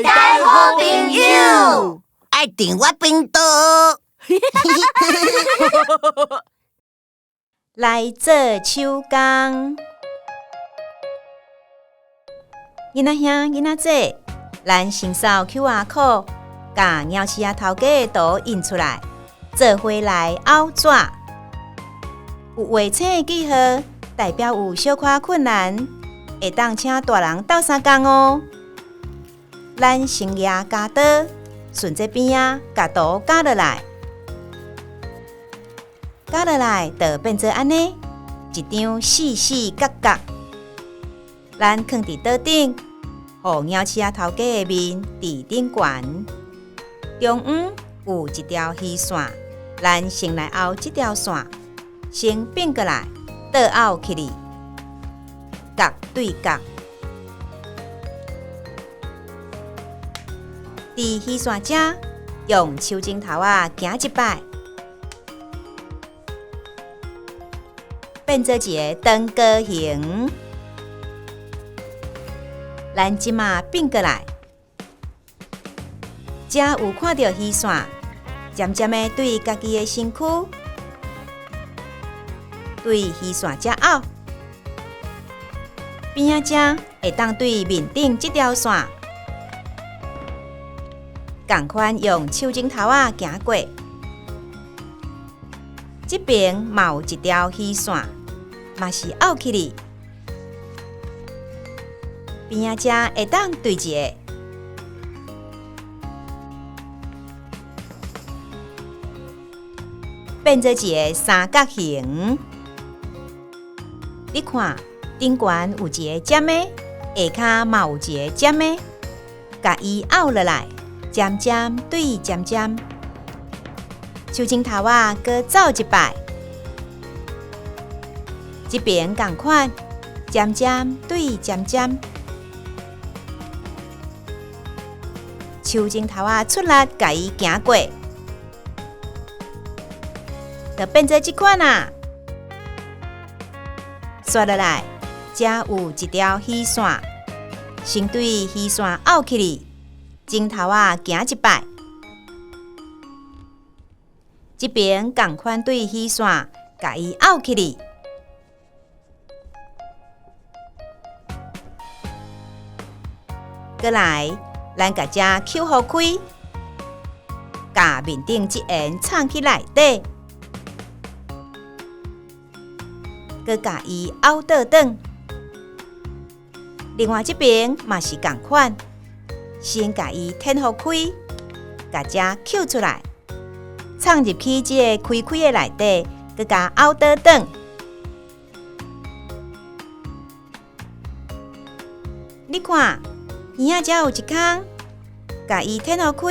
大大好朋友，爱订我频道。来做手工，囡仔兄、囡仔姐，咱先扫 QR code， 把猫鼠仔头家的图印出来，做伙来凹纸。有画册的记号，代表有小可困难，会当请大人斗相共哦。咱先拿夹刀，顺这边仔夹图夹落来。夹落来就变做安尼，一张四四角角。咱放伫刀顶，互猫鼠仔头家的面伫顶悬。中央有一条虚线，咱先来凹这条线，先并过来，倒凹起哩，角对角。伫虚线遮，用手指头行一摆。变做一个长角形，咱即马并过来，遮有看到虚线，渐渐的对家己的身躯，对虚线遮凹，边仔遮会当对面顶这条线，同款用手指头行过，这边嘛有一条虚线。嘛是凹起哩，边仔遮会当对一个，变做一个三角形。你看，顶悬有一个尖的，下骹嘛有一个尖的，甲伊凹落来，尖尖对尖尖，手指头搁走一摆。这边同款，尖尖对尖尖，手指头出力，甲伊行过，就变做这款啊。刷落来，遮有一条虚线，先对虚线凹起哩，指头行一摆。这边同款对虚线，甲伊凹起哩。过来，咱甲遮扣好开，甲面顶这沿藏起内底，搁甲伊凹倒转。另外这边嘛是同款，先甲伊填好开，甲遮扣出来，藏入去这个开开的内底，搁甲凹倒转。你看。耳仔遮有一孔，甲伊填好开，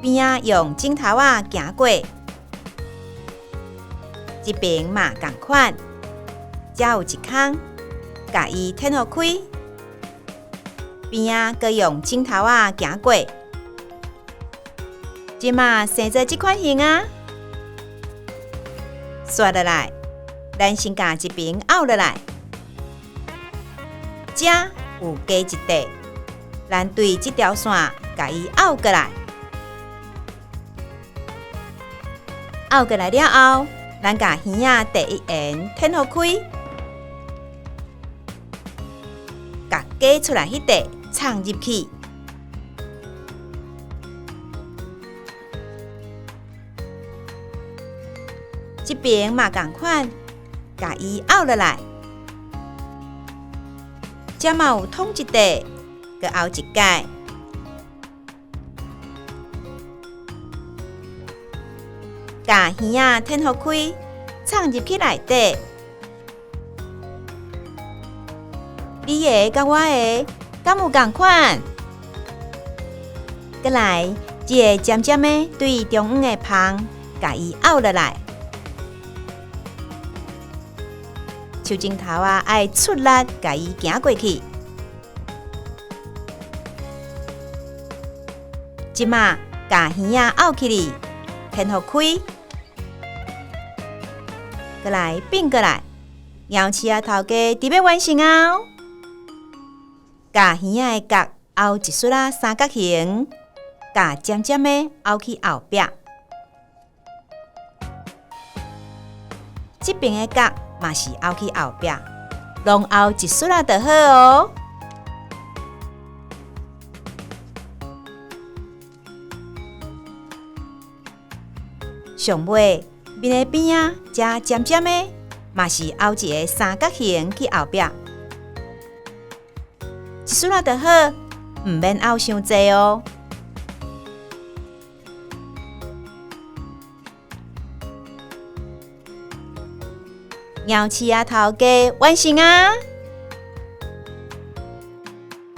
边仔用指头行过，这边嘛同款，遮有一孔，甲伊填好开，边仔搁用指头行过，即马生做这款形啊，刷落来，咱先甲这边凹落来。遮有加一块，咱对这条线甲伊凹过来，凹过来了后，咱甲耳仔第一沿填好开，甲加出来迄块藏入去，这边嘛同款，甲伊凹落来。遮嘛有通一块，搁凹一界，甲耳仔填好开，藏入去内底。你的甲我的，敢有同款？过来，这个尖尖的对中央的旁，甲伊凹落来。手指头爱出力，甲伊行过去。即马甲耳仔凹起哩，填好开，过来并过来，猫鼠仔头家伫要完成啊！甲耳仔的角凹一撮仔三角形，甲尖尖的凹去后壁。这边的角嘛是凹去后壁，拢凹一撮仔就好哦。上尾面的边啊，加尖尖的，嘛是凹一个三角形去后壁。一撮仔就好，唔免凹伤济哦。鸟鼠仔头家完成啊！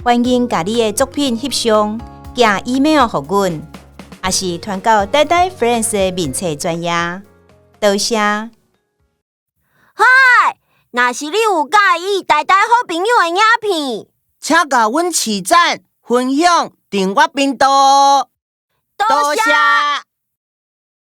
欢迎把你的作品翕相，寄 email 给阮，也是传到呆呆 Friends 的面册专页。多谢。嗨，若是你有介意呆呆好朋友的影片，请甲阮起赞、分享、订阅频道哦。多谢。